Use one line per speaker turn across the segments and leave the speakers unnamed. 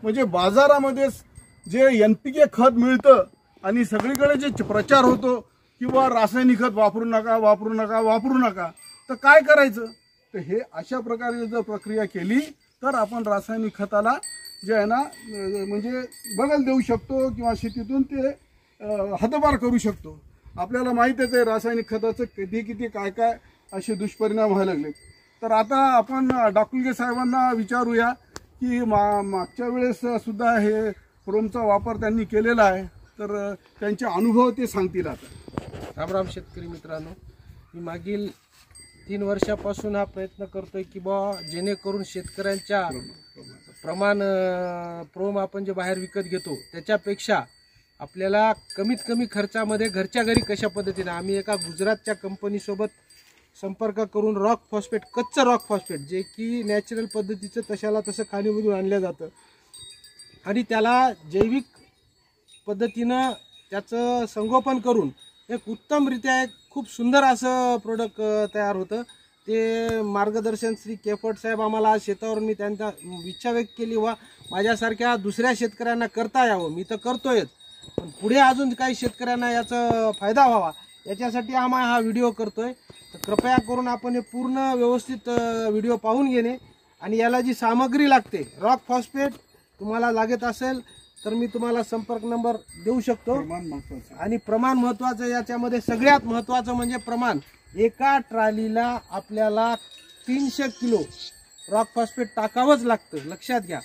म्हणजे बाजारामध्ये जे NPK खत मिळतं आणि सगळीकडे जे प्रचार होतो किंवा रासायनिक खत वापरू नका वापरू नका वापरू नका, तर काय करायचं? तर हे अशा प्रकारे जर प्रक्रिया केली तर आपण रासायनिक खताला जे आहे ना म्हणजे बदल देऊ शकतो किंवा शेतीतून ते हद्दपार करू शकतो. आपल्याला माहितीच आहे रासायनिक खताचं किती काय काय असे दुष्परिणाम व्हायला लागले. तर आता आपण डाकुलगे साहेबांना विचारूया की मागच्या वेळेस सुद्धा हे प्रोमचा वापर त्यांनी केलेला आहे, तर त्यांचे अनुभव ते सांगतील. आता
रामराम शेतकरी मित्रांनो, मी मागील 3 वर्षापासून हा प्रयत्न करतोय की जेणेकरून शेतकऱ्यांच्या प्रमाण प्रोम आपण जे बाहेर विकत घेतो त्याच्यापेक्षा आपल्याला कमीत कमी खर्चामध्ये घरच्या घरी कशा पद्धतीने, आम्ही एका गुजरातच्या कंपनीसोबत संपर्क करून रॉक फॉस्फेट, कच्चं रॉक फॉस्फेट जे की नॅचरल पद्धतीचं तशाला तसं खाणीमधून आणलं जातं आणि त्याला जैविक पद्धतीनं त्याचं संगोपन करून एक उत्तमरित्या एक खूप सुंदर असं प्रोडक्ट तयार होतं. ते मार्गदर्शन श्री केफट साहेब आम्हाला आज शेतावर, मी त्यांचा इच्छा व्यक्त केली वा माझ्यासारख्या दुसऱ्या शेतकऱ्यांना करता यावं. मी तर करतोयच, पण पुढे अजून काही शेतकऱ्यांना याचा फायदा व्हावा याच्यासाठी आम्ही हा व्हिडिओ करतोय. तर कृपया करून आपण हे पूर्ण व्यवस्थित व्हिडिओ पाहून घेणे आणि याला जी सामग्री लागते रॉक फॉस्फेट तुम्हाला लागत असेल तर मी तुम्हाला संपर्क नंबर देऊ शकतो. आणि प्रमाण महत्त्वाचं, याच्यामध्ये सगळ्यात महत्त्वाचं म्हणजे प्रमाण. एका ट्रॉलीला आपल्याला 300 किलो रॉक फॉस्फेट टाकावंच लागतं, लक्षात घ्या.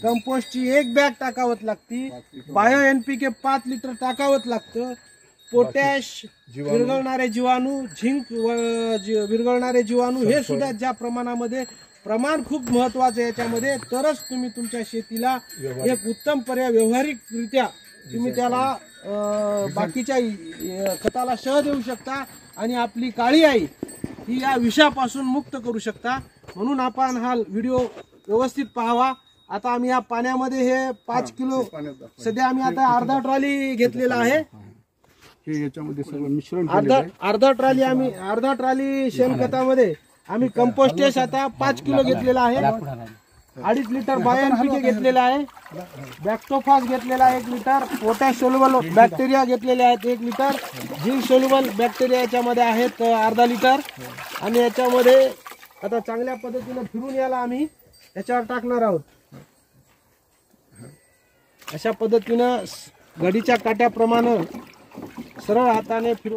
कंपोस्टची 1 बॅग टाकावंच लागती, बायो NPK 5 लिटर टाकावंच लागतं, पोटॅश विरघळणारे जीवाणू, झिंक विरघळणारे जीवाणू, हे सुद्धा ज्या प्रमाणामध्ये, प्रमाण खूप महत्वाचं आहे याच्यामध्ये, तरच तुम्ही तुमच्या शेतीला एक उत्तम पर्याय व्यावहारिकरित्या तुम्ही त्याला बाकीच्या खताला शह देऊ शकता आणि आपली काळी आई ही या विषापासून मुक्त करू शकता. म्हणून आपण हा व्हिडिओ व्यवस्थित पाहावा. आता आम्ही या पाण्यामध्ये हे 5 किलो, सध्या आम्ही आता अर्धा ट्रॉली घेतलेला आहे.
याच्यामध्ये सगळं मिश्रण
अर्धा ट्रॉली शेणखतामध्ये आम्ही कंपोस्टेश आता 5 किलो घेतलेला आहे, 2.5 लिटर बायो NPK घेतलेला आहे, बॅक्टोफास घेतलेला आहे 1 लिटर, पोटॅश सोल्युबल बॅक्टेरिया घेतलेले आहेत 1 लिटर, झिंक सोल्युबल बॅक्टेरिया याच्यामध्ये आहेत अर्धा लिटर. आणि याच्यामध्ये आता चांगल्या पद्धतीने फिरून याला आम्ही याच्यावर टाकणार आहोत. अशा पद्धतीनं घडीच्या काट्याप्रमाणे सरळ हाताने फिरवा.